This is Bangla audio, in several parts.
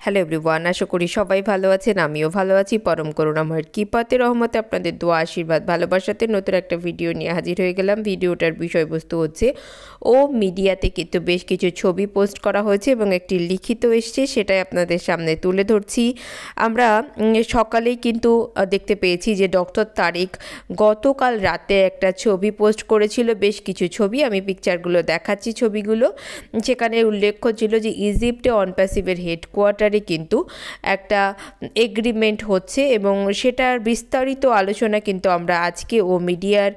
হ্যালো এভরিওয়ান, আশা করি সবাই ভালো আছেন। আমিও ভালো আছি। পরম করুণাময়ের কৃপাতে রহমতে আপনাদের দোয়া আশীর্বাদ ভালোবাসাতে নতুন একটা ভিডিও নিয়ে হাজির হয়ে গেলাম। ভিডিওটার বিষয়বস্তু হচ্ছে ও মিডিয়াতে কিন্তু বেশ কিছু ছবি পোস্ট করা হয়েছে এবং একটি লিখিত এসছে, সেটাই আপনাদের সামনে তুলে ধরছি। আমরা সকালেই কিন্তু দেখতে পেয়েছি যে ডক্টর তারেক গতকাল রাতে একটা ছবি পোস্ট করেছিল, বেশ কিছু ছবি, আমি পিকচারগুলো দেখাচ্ছি। ছবিগুলো সেখানে উল্লেখ ছিল যে ইজিপ্টে অনপ্যাসিভের হেডকোয়ার্টার কিন্তু একটা এগ্রিমেন্ট হচ্ছে এবং সেটার বিস্তারিত আলোচনা কিন্তু আমরা আজকে ও মিডিয়ার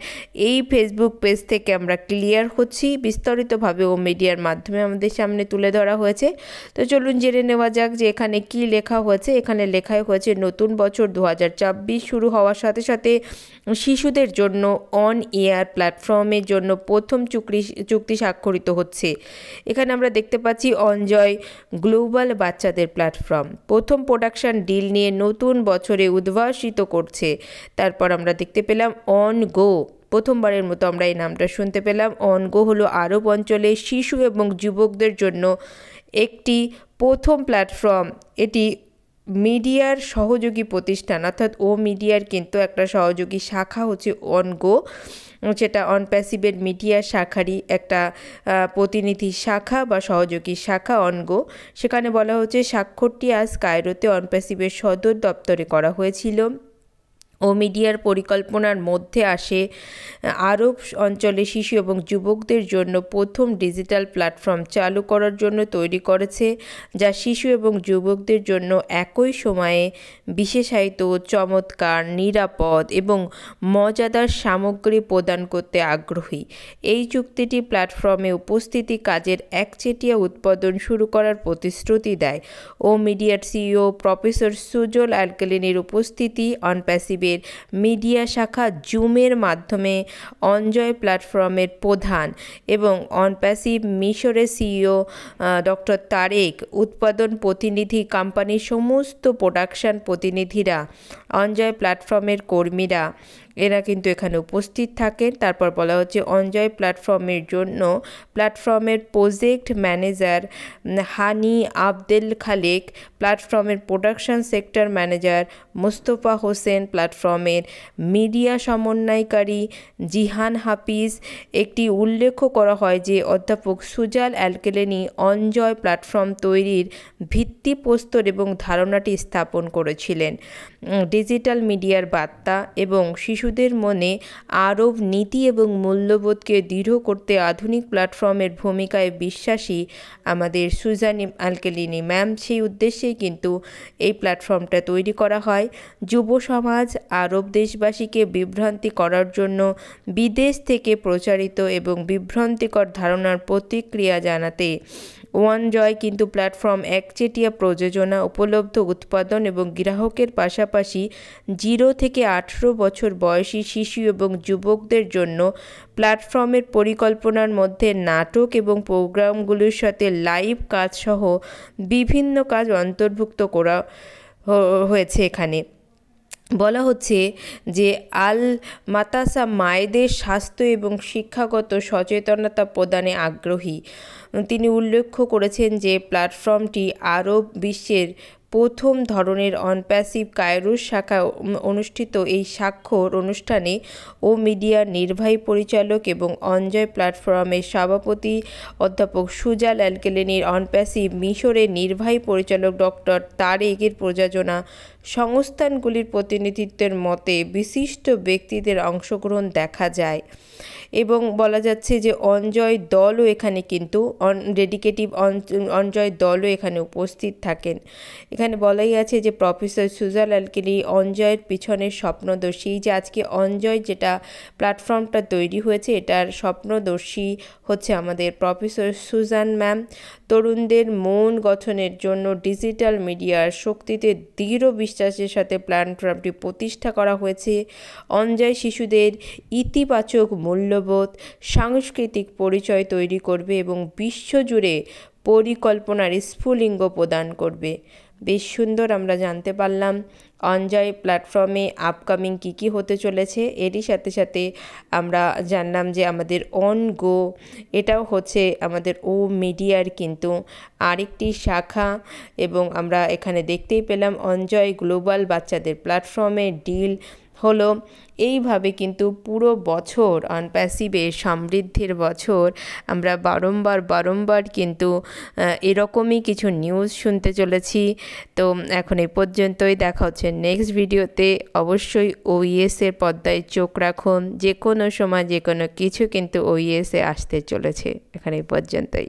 এই ফেসবুক পেজ থেকে আমরা ক্লিয়ার হচ্ছি। বিস্তারিতভাবে ও মিডিয়ার মাধ্যমে আমাদের সামনে তুলে ধরা হয়েছে। তো চলুন জেনে নেওয়া যাক যে এখানে কি লেখা হয়েছে। এখানে লেখাই হয়েছে নতুন বছর 2024 শুরু হওয়ার সাথে সাথে শিশুদের জন্য অন এয়ার প্ল্যাটফর্মের জন্য প্রথম চুক্তি স্বাক্ষরিত হচ্ছে। এখানে আমরা দেখতে পাচ্ছি অনজয় গ্লোবাল বাচ্চাদের প্ল্যাটফর্ম প্রথম প্রোডাকশন ডিল নিয়ে নতুন বছরে উদ্ভাসিত করছে। তারপর আমরা দেখতে পেলাম অন গো, প্রথমবারের মতো আমরা এই নামটা শুনতে পেলাম। অন গো হলো আরব অঞ্চলে শিশু এবং যুবকদের জন্য একটি প্রথম প্ল্যাটফর্ম। এটি মিডিয়ার সহযোগী প্রতিষ্ঠান, অর্থাৎ ও মিডিয়ার কিন্তু একটা সহযোগী শাখা হচ্ছে অন গো, সেটা অনপ্যাসিভের মিডিয়া শাখারই একটা প্রতিনিধি শাখা বা সহযোগী শাখা অনগো। সেখানে বলা হচ্ছে স্বাক্ষরটি আজ কায়রোতে অনপ্যাসিভের সদর দপ্তরে করা হয়েছিল। ও মিডিয়ার পরিকল্পনার মধ্যে আসে আরব অঞ্চলে শিশু এবং যুবকদের জন্য প্রথম ডিজিটাল প্ল্যাটফর্ম চালু করার জন্য তৈরি করেছে, যা শিশু এবং যুবকদের জন্য একই সময়ে বিশেষায়িত, চমৎকার, নিরাপদ এবং মজাদার সামগ্রী প্রদান করতে আগ্রহী। এই চুক্তিটি প্ল্যাটফর্মে উপস্থিতি কাজের একচেটিয়া উৎপাদন শুরু করার প্রতিশ্রুতি দেয়। ও মিডিয়ার সিইও প্রফেসর সুজল অ্যালকেলিনির উপস্থিতি অনপ্যাসিভ মিডিয়া শাখা জুমের মাধ্যমে অনজয় প্ল্যাটফর্মের প্রধান এবং অনপ্যাসিভ মিশরের সিইও ডক্টর তারেক, উৎপাদন প্রতিনিধি, কোম্পানির সমস্ত প্রোডাকশন প্রতিনিধিরা, অনজয় প্ল্যাটফর্মের কর্মীরা, এরা কিন্তু এখানে উপস্থিত থাকেন। তারপর বলা হচ্ছে অনজয় প্ল্যাটফর্মের জন্য প্ল্যাটফর্মের প্রজেক্ট ম্যানেজার হানি আবদেল খালেক, প্ল্যাটফর্মের production sector manager Mostafa Hossain, প্ল্যাটফর্মের মিডিয়া সমন্বয়কারী জিহান হাফিজ। একটি উল্লেখ করা হয় যে অধ্যাপক সুজাল অ্যালকেলিনি অনজয় প্ল্যাটফর্ম তৈরির ভিত্তিপ্রস্তর এবং ধারণাটি স্থাপন করেছিলেন। ডিজিটাল মিডিয়ার বার্তা এবং শিশুদের মনে আরব নীতি এবং মূল্যবোধকে দৃঢ় করতে আধুনিক প্ল্যাটফর্মের ভূমিকায় বিশ্বাসী আমাদের সুজান অ্যালকেলিনি ম্যাম। সেই উদ্দেশ্যেই কিন্তু এই প্ল্যাটফর্মটা তৈরি করা হয়। যুব সমাজ আরব দেশবাসীকে বিভ্রান্তি করার জন্য বিদেশ থেকে প্রচারিত এবং বিভ্রান্তিকর ধারণার প্রতিক্রিয়া জানাতে ওয়ানজয় কিন্তু প্ল্যাটফর্ম একচেটিয়া প্রযোজনা, উপলব্ধ উৎপাদন এবং গ্রাহকের পাশাপাশি 0 থেকে 18 বছর বয়সী শিশু এবং যুবকদের জন্য প্ল্যাটফর্মের পরিকল্পনার মধ্যে নাটক এবং প্রোগ্রামগুলির সাথে লাইভ কাজ সহ বিভিন্ন কাজ অন্তর্ভুক্ত করা হয়েছে। এখানে বলা হচ্ছে যে আল মাতাসা মায়েদের স্বাস্থ্য এবং শিক্ষাগত সচেতনতা প্রদানে আগ্রহী। তিনি উল্লেখ করেছেন যে প্ল্যাটফর্মটি আরব বিশ্বের প্রথম ধরনের অনপ্যাসিভ কায়রোর শাখা অনুষ্ঠিত এই স্বাক্ষর অনুষ্ঠানে ও মিডিয়ার নির্বাহী পরিচালক এবং অনজয় প্ল্যাটফর্মের সভাপতি অধ্যাপক সুজাল অ্যালকেলিনির, অনপ্যাসিভ মিশরের নির্বাহী পরিচালক ডক্টর তারেকের প্রযোজনা সংস্থানগুলির প্রতিনিধিত্বের মতে বিশিষ্ট ব্যক্তিদের অংশগ্রহণ দেখা যায়। এবং বলা যাচ্ছে যে অনজয় দলও এখানে কিন্তু ডেডিকেটিভ অনজয় দলও এখানে উপস্থিত থাকেন। এখানে বলাই আছে যে প্রফেসর সুজাল অ্যালকেলি অনজয়ের পিছনের স্বপ্নদর্শী, যে আজকে অনজয় যেটা প্ল্যাটফর্মটা তৈরি হয়েছে এটার স্বপ্নদর্শী হচ্ছে আমাদের প্রফেসর সুজান ম্যাম। তরুণদের মন গঠনের জন্য ডিজিটাল মিডিয়ার শক্তিতে দৃঢ় বিশ্বাসের সাথে প্ল্যাটফর্মটি প্রতিষ্ঠা করা হয়েছে। অনজয় শিশুদের ইতিবাচক মূল্যবোধ, সাংস্কৃতিক পরিচয় তৈরি করবে এবং বিশ্বজুড়ে পরিকল্পনার স্ফুলিঙ্গ প্রদান করবে। বেশ সুন্দর আমরা জানতে পারলাম অনজয় প্ল্যাটফর্মে আপকামিং কী হতে চলেছে। এরই সাথে সাথে আমরা জানলাম যে আমাদের অন গো এটাও হচ্ছে আমাদের ও মিডিয়ার কিন্তু আরেকটি শাখা, এবং আমরা এখানে দেখতেই পেলাম অনজয় গ্লোবাল বাচ্চাদের প্ল্যাটফর্মে ডিল হলো। এইভাবে কিন্তু পুরো বছর অনপ্যাসিভের সমৃদ্ধির বছর আমরা বারংবার কিন্তু এরকমই কিছু নিউজ শুনতে চলেছি। তো এখন এই পর্যন্তই, দেখা হচ্ছে নেক্সট ভিডিওতে। অবশ্যই ওইএসের পর্দায় চোখ রাখুন, যে কোনো সময় যে কোনো কিছু কিন্তু ওইএসে আসতে চলেছে। এখন এই পর্যন্তই।